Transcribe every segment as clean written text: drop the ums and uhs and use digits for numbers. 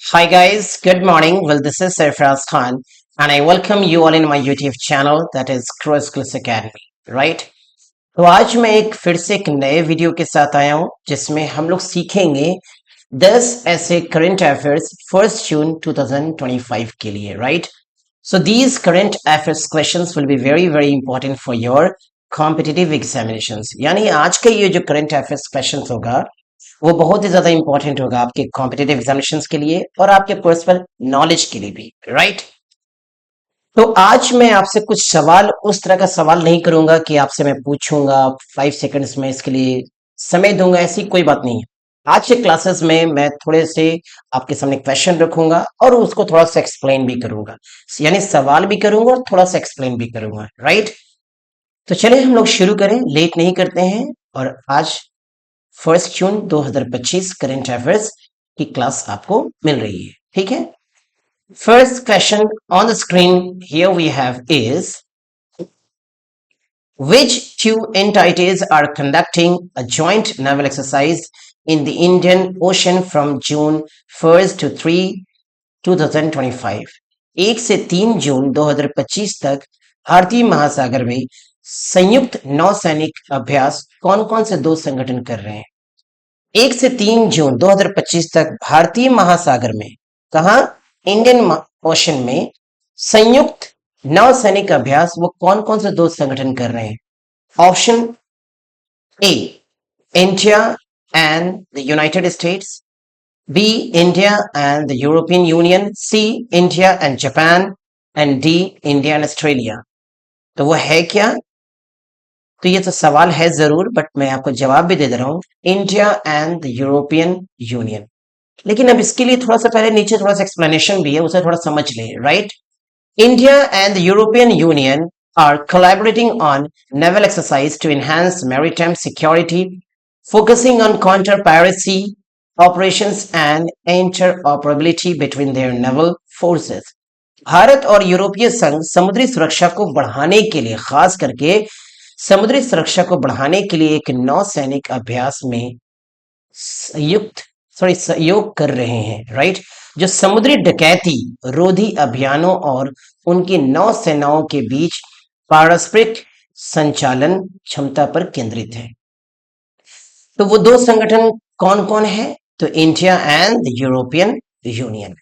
Hi guys, good morning. Well, this is Sarfraz Khan, and I welcome you all in my YouTube channel that is Cross Skills Academy, right? तो आज मैं एक फिर से एक नए वीडियो के साथ आया हूं जिसमें हम लोग सीखेंगे 10 ऐसे करंट अफेयर्स 1 जून 2025 के लिए, right? So these current affairs questions will be very very important for your competitive examinations. यानी आज का ये जो current affairs questions होगा वो बहुत ही ज्यादा इंपॉर्टेंट होगा आपके कॉम्पिटेटिव एग्जामिनेशंस के लिए और आपके पर्सनल नॉलेज के लिए भी, राइट? तो आज मैं आपसे कुछ सवाल उस तरह का सवाल नहीं करूंगा कि आपसे मैं पूछूंगा 5 सेकंड्स में इसके लिए समय दूंगा, ऐसी कोई बात नहीं है। आज के क्लासेस में मैं थोड़े से आपके सामने क्वेश्चन रखूंगा और उसको थोड़ा सा एक्सप्लेन भी करूंगा, यानी सवाल भी करूंगा और थोड़ा सा एक्सप्लेन भी करूंगा, राइट? तो चलिए हम लोग शुरू करें, लेट नहीं करते हैं। और आज 1 जून 2025 करंट अफेयर्स की क्लास आपको मिल रही है, ठीक है? First question on the screen here we have is which two entities are conducting a joint naval exercise in the Indian Ocean from June 1st to 3 2025? 1 से 3 जून 2025 तक भारतीय महासागर में संयुक्त नौसैनिक अभ्यास कौन कौन से दो संगठन कर रहे हैं? 1 से 3 जून 2025 तक भारतीय महासागर में, कहा? इंडियन ओशन में संयुक्त नौसैनिक अभ्यास वो कौन कौन से दो संगठन कर रहे हैं? Option A, India and the United States, B, India and the European Union, C, India and Japan, and D, India and Australia. तो वो है क्या? तो ये तो सवाल है जरूर, बट मैं आपको जवाब भी दे रहा हूं, India and the European union. लेकिन अब इसके लिए थोड़ा सा पहले नीचे थोड़ा सा एक्सप्लेनेशन भी है, उसे थोड़ा समझ ले, right? India and the European union are collaborating on naval exercise to enhance maritime security, focusing on counter-piracy operations and interoperability between their naval forces. Bharat और यूरोपीय संघ समुद्री सुरक्षा को बढ़ाने के लिए, खास करके समुद्री सुरक्षा को बढ़ाने के लिए एक नौसैनिक अभ्यास में सहयोग कर रहे हैं, राइट? जो समुद्री डकैती रोधी अभियानों और उनकी नौसेनाओं के बीच पारस्परिक संचालन क्षमता पर केंद्रित है। तो वो दो संगठन कौन कौन है? तो India and the European union.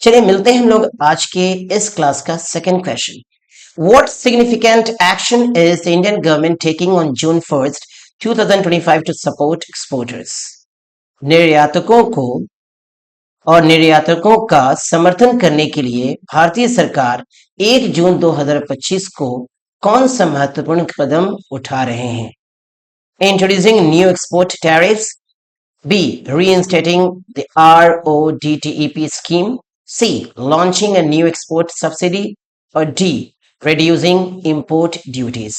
चलिए मिलते हैं हम लोग आज के इस क्लास का second question. What significant action is the Indian government taking on June 1st, 2025 to support exporters? निर्यातकों को और निर्यातकों का समर्थन करने के लिए भारतीय सरकार 1 जून 2025 को कौन सा महत्वपूर्ण कदम उठा रहे हैं? Introducing new export tariffs, B, reinstating the RODTEP scheme, C, launching a new export subsidy, और D, reducing import duties।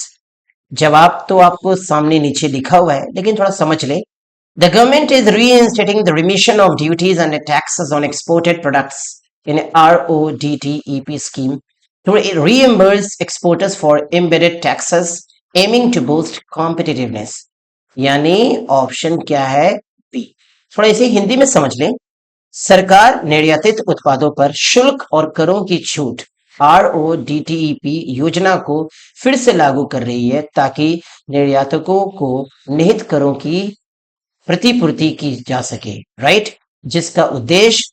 जवाब तो आपको सामने नीचे लिखा हुआ है, लेकिन थोड़ा समझ ले। The government is reinstating the remission of duties and taxes on exported products in RODTEP scheme to reimburse exporters for embedded taxes, aiming to boost competitiveness। यानी ऑप्शन क्या है? बी। थोड़ा इसे हिंदी में समझ लें। सरकार निर्यातित उत्पादों पर शुल्क और करों की छूट RODTEP योजना को फिर से लागू कर रही है ताकि निर्यातकों को निहित करों की प्रतिपूर्ति की जा सके, राइट? जिसका उद्देश्य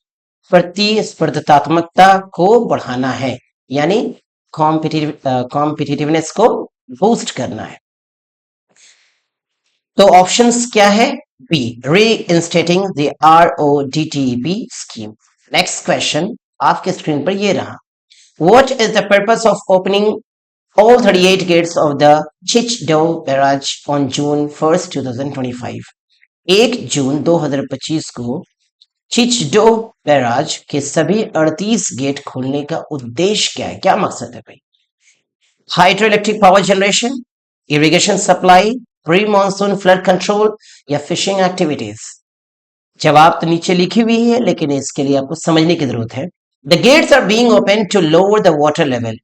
प्रतिस्पर्धात्मकता को बढ़ाना है, यानी कॉम्पिटिटिवनेस को बूस्ट करना है। तो ऑप्शंस क्या है? बी, reinstating the RODTEP scheme। Next question आपके स्क्रीन पर ये रहा। What is the purpose of opening all 38 gates of the Chichdao barrage on June 1st, 2025? 1 June 2025 को चिचडो बैराज के सभी 38 गेट खोलने का उद्देश्य क्या है? क्या मकसद है भाई? Hydro electric power generation, irrigation supply, pre monsoon flood control, या फिशिंग एक्टिविटीज? जवाब तो नीचे लिखी हुई है, लेकिन इसके लिए आपको समझने की जरूरत है। The gates are being open to lower the water level,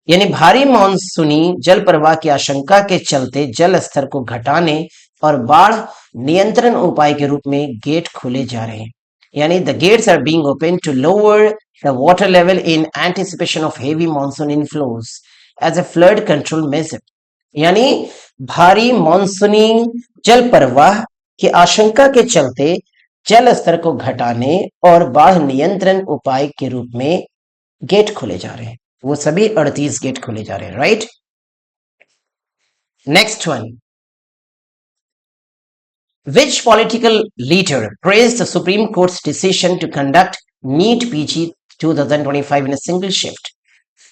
यानी भारी मानसूनी जल प्रवाह की आशंका के चलते जल स्तर को घटाने और बाढ़ नियंत्रण उपाय के रूप में गेट खोले जा रहे हैं। यानी the gates are being open to lower the water level in anticipation of heavy monsoon inflows as a flood control measure. यानी भारी मानसूनी जल प्रवाह की आशंका के चलते जल स्तर को घटाने और बाढ़ नियंत्रण उपाय के रूप में गेट खोले जा रहे हैं। वो सभी 38 गेट खोले जा रहे हैं, right. Next one, which political leader praised the Supreme Court's decision to conduct NEET PG 2025 in a single shift?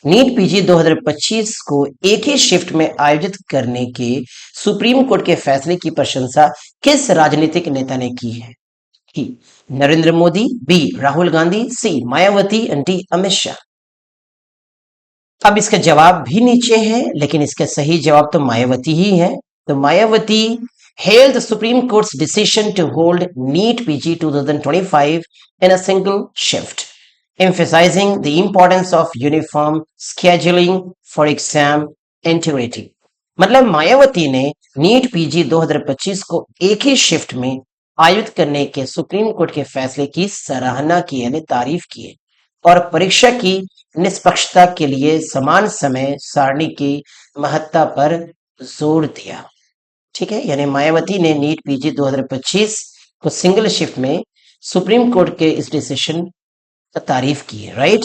NEET PG 2025 को एक ही शिफ्ट में आयोजित करने के सुप्रीम कोर्ट के फैसले की प्रशंसा किस राजनीतिक नेता ने की है? ही Narendra Modi, B Rahul Gandhi, C Mayawati and D Amit Shah. अब इसका जवाब भी नीचे है, लेकिन इसका सही जवाब तो मायावती ही है। तो Mayawati hailed the Supreme Court's decision to hold NEET PG 2025 in a single shift, emphasizing the importance of uniform scheduling for exam integrity. मतलब मायावती ने नीट पीजी 2025 को एक ही शिफ्ट में आयोजित करने के सुप्रीम कोर्ट के फैसले की सराहना की, यानी तारीफ की है, और परीक्षा की निष्पक्षता के लिए समान समय सारणी की महत्ता पर जोर दिया। ठीक है, यानी मायावती ने नीट पीजी 2025 को सिंगल शिफ्ट में सुप्रीम कोर्ट के इस डिसीजन का तारीफ की है, right.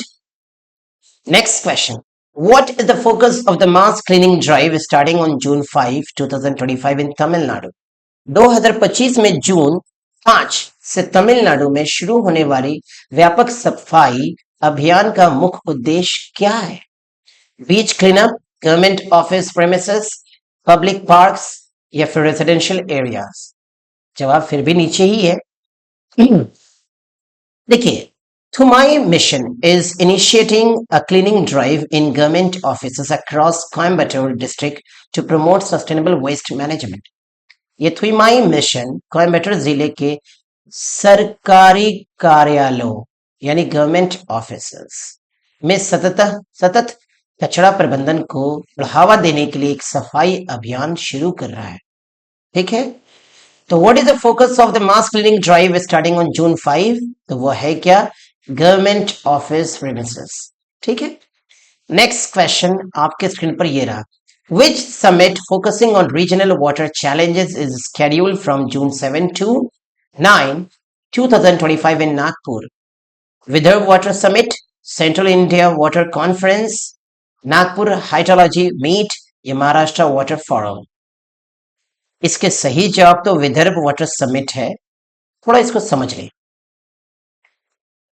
Next question, what is the focus of the mass cleaning drive starting on June 5 2025 इन तमिलनाडु? 2025 में जून 5 से तमिलनाडु में शुरू होने वाली व्यापक सफाई अभियान का मुख्य उद्देश्य क्या है? Beach cleanup, government office premises, public parks या फिर रेजिडेंशियल एरियाज? जवाब फिर भी नीचे ही है। देखिए, Thumai mission is initiating a cleaning drive in government offices across Coimbatore district to promote sustainable waste management. ये थुईमाई मिशन कोयम्बटूर जिले के सरकारी कार्यालयों यानी गवर्नमेंट ऑफिसेस में सतत कचरा प्रबंधन को बढ़ावा देने के लिए एक सफाई अभियान शुरू कर रहा है। ठीक है, तो what is the focus of the mass cleaning drive starting on June 5? तो वो है क्या? Government office premises. ठीक है, नेक्स्ट क्वेश्चन आपके स्क्रीन पर ये रहा। Which summit focusing on regional water challenges is scheduled from June 7 to 9, 2025 in Nagpur? Vidarbha Water Summit, Central India Water Conference, Nagpur Hydrology Meet या महाराष्ट्र वाटर फोरम? इसके सही जवाब तो विदर्भ वाटर समिट है। थोड़ा इसको समझ लें।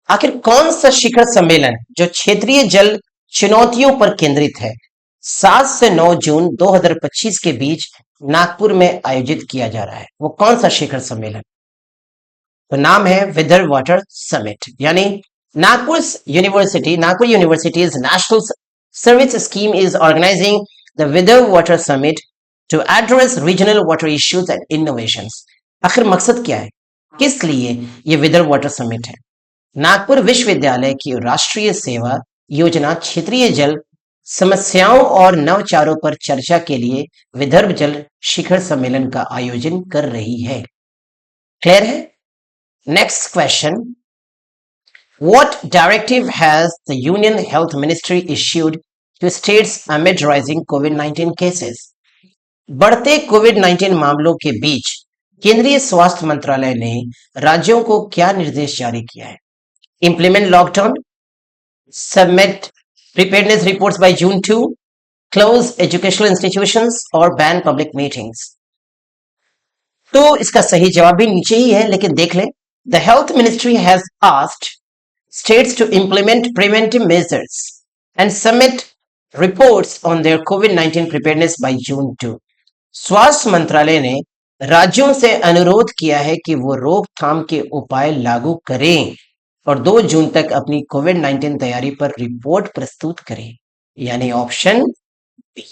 आखिर कौन सा शिखर सम्मेलन जो क्षेत्रीय जल चुनौतियों पर केंद्रित है 7 से 9 जून 2025 के बीच नागपुर में आयोजित किया जा रहा है? वो कौन सा शिखर सम्मेलन? तो नाम है विदर्भ वाटर समिट। यानी Nagpur university's national service scheme is organising the Vidarbha water summit to address regional water issues and innovations. आखिर मकसद क्या है, किस लिए ये विदर्भ वाटर समिट है? नागपुर विश्वविद्यालय की राष्ट्रीय सेवा योजना क्षेत्रीय जल समस्याओं और नवचारों पर चर्चा के लिए विदर्भ जल शिखर सम्मेलन का आयोजन कर रही है। क्लियर है? Next question, what directive has the union health ministry issued to states amid rising कोविड-19 केसेस? बढ़ते कोविड-19 मामलों के बीच केंद्रीय स्वास्थ्य मंत्रालय ने राज्यों को क्या निर्देश जारी किया है? Implement lockdown, submit preparedness reports by June 2, close educational institutions or ban public meetings? तो इसका सही जवाब भी नीचे ही है, लेकिन देख लें। The health ministry has asked states to implement preventive measures and submit reports on their COVID-19 preparedness by June 2. स्वास्थ्य मंत्रालय ने राज्यों से अनुरोध किया है कि वो रोकथाम के उपाय लागू करें और 2 जून तक अपनी कोविड-19 तैयारी पर रिपोर्ट प्रस्तुत करें, यानी ऑप्शन बी।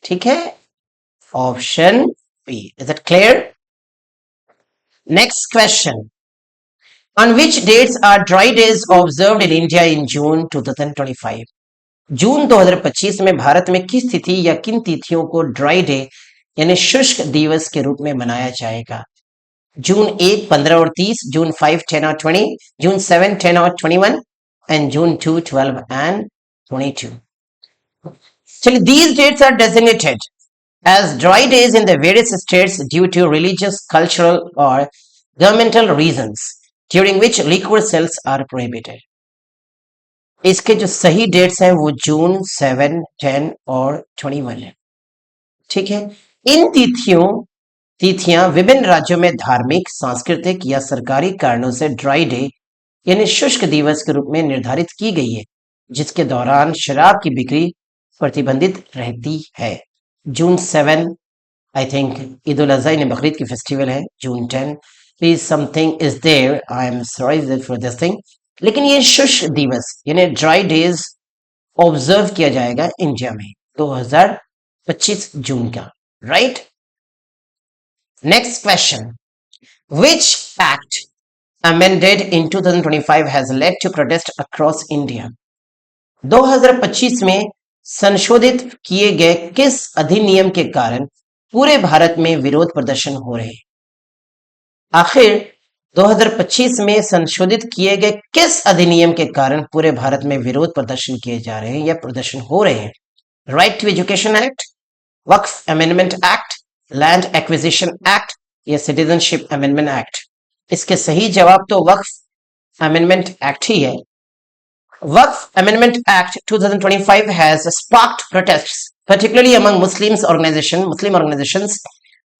ठीक है, option B. Is it clear? Next question, on which dates are dry days observed in India in June 2025? जून 2025 में भारत में किस तिथि या किन तिथियों को ड्राई डे यानी शुष्क दिवस के रूप में मनाया जाएगा? जून 1 15 और 30, जून 5 10 और 20, जून 7 10 और 21 एंड जून 2 12 एंड 22. चलिए, these dates are designated as dry days in the various states due to religious, cultural or governmental reasons during which liquor sales are prohibited. इसके जो सही डेट्स हैं वो जून 7 10 और 21 है। ठीक है, इन तिथियां विभिन्न राज्यों में धार्मिक, सांस्कृतिक या सरकारी कारणों से ड्राई डे यानी शुष्क दिवस के रूप में निर्धारित की गई है, जिसके दौरान शराब की बिक्री प्रतिबंधित रहती है। June 7 I think Eid ul Adha यानी बकरीद की फेस्टिवल है। June 10 please something is there, I am sorry for this thing. लेकिन ये शुष्क दिवस यानी ड्राई डेज ऑब्जर्व किया जाएगा इंडिया में 2025 जून का, right. Next question, which act amended in 2025 has led to protest across India? 2025 में संशोधित किए गए किस अधिनियम के कारण पूरे भारत में विरोध प्रदर्शन हो रहे हैं? आखिर 2025 में संशोधित किए गए किस अधिनियम के कारण पूरे भारत में विरोध प्रदर्शन किए जा रहे हैं या प्रदर्शन हो रहे हैं? Right to education act, Waqf amendment act, land acquisition act या सिटीजनशिप अमेंडमेंट एक्ट? इसके सही जवाब तो वक्फ अमेंडमेंट एक्ट ही है। Waqf amendment act 2025 has sparked protests, particularly among Muslim organizations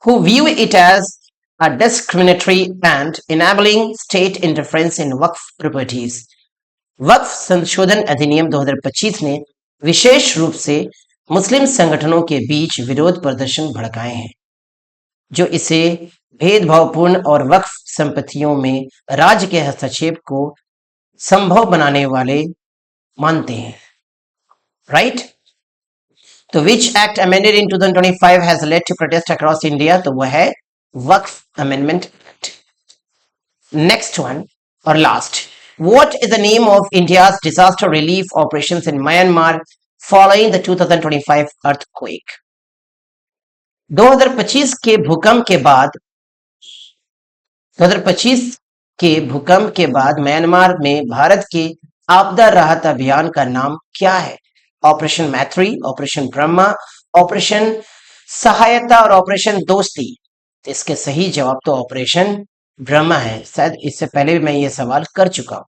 who view it as a discriminatory and enabling state interference in Waqf properties. वक्फ संशोधन अधिनियम 2025 ने विशेष रूप से मुस्लिम संगठनों के बीच विरोध प्रदर्शन भड़काए हैं, जो इसे भेदभावपूर्ण और वक्फ संपत्तियों में राज्य के हस्तक्षेप को संभव बनाने वाले मानते हैं, राइट। तो which act amended in 2025 has led to protest across India? तो वह है Waqf amendment act. Next one और last, what is the name of India's disaster relief operations in Myanmar following the 2025 earthquake? 2025 के भूकंप के बाद म्यांमार में भारत के आपदा राहत अभियान का नाम क्या है? ऑपरेशन मैत्री, ऑपरेशन ब्रह्मा, ऑपरेशन सहायता और ऑपरेशन दोस्ती? तो इसके सही जवाब तो ऑपरेशन ब्रह्मा है। शायद इससे पहले भी मैं ये सवाल कर चुका हूं।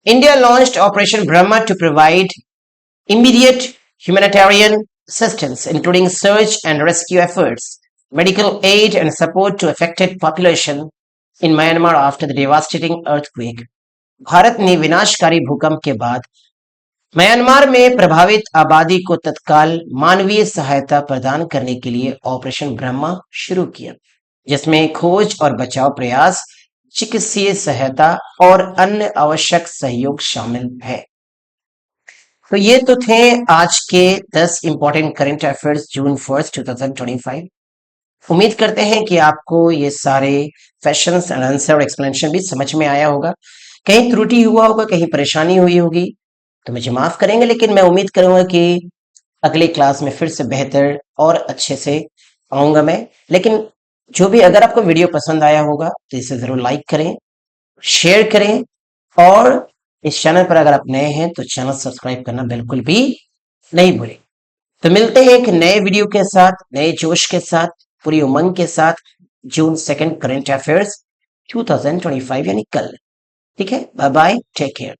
India launched operation Brahma to provide immediate humanitarian assistance, including search and rescue efforts, medical aid and support to affected population in Myanmar after the devastating earthquake. Bharat ने विनाशकारी भूकंप के बाद म्यांमार में प्रभावित आबादी को तत्काल मानवीय सहायता प्रदान करने के लिए ऑपरेशन ब्रह्मा शुरू किया, जिसमें खोज और बचाव प्रयास, चिकित्सीय सहायता और अन्य आवश्यक सहयोग शामिल है। तो ये तो थे आज के 10 इंपॉर्टेंट करंट अफेयर्स जून 1 2025। उम्मीद करते हैं कि आपको ये सारे क्वेश्चंस एंड आंसर और एक्सप्लेनेशन भी समझ में आया होगा। कहीं त्रुटि हुआ होगा, कहीं परेशानी हुई होगी तो मुझे माफ करेंगे, लेकिन मैं उम्मीद करूंगा कि अगले क्लास में फिर से बेहतर और अच्छे से आऊंगा मैं। लेकिन जो भी, अगर आपको वीडियो पसंद आया होगा तो इसे जरूर लाइक करें, शेयर करें, और इस चैनल पर अगर आप नए हैं तो चैनल सब्सक्राइब करना बिल्कुल भी नहीं भूलें। तो मिलते हैं एक नए वीडियो के साथ, नए जोश के साथ, पूरी उमंग के साथ, जून 2 करंट अफेयर्स 2025 यानी कल। ठीक है, बाय बाय, टेक केयर।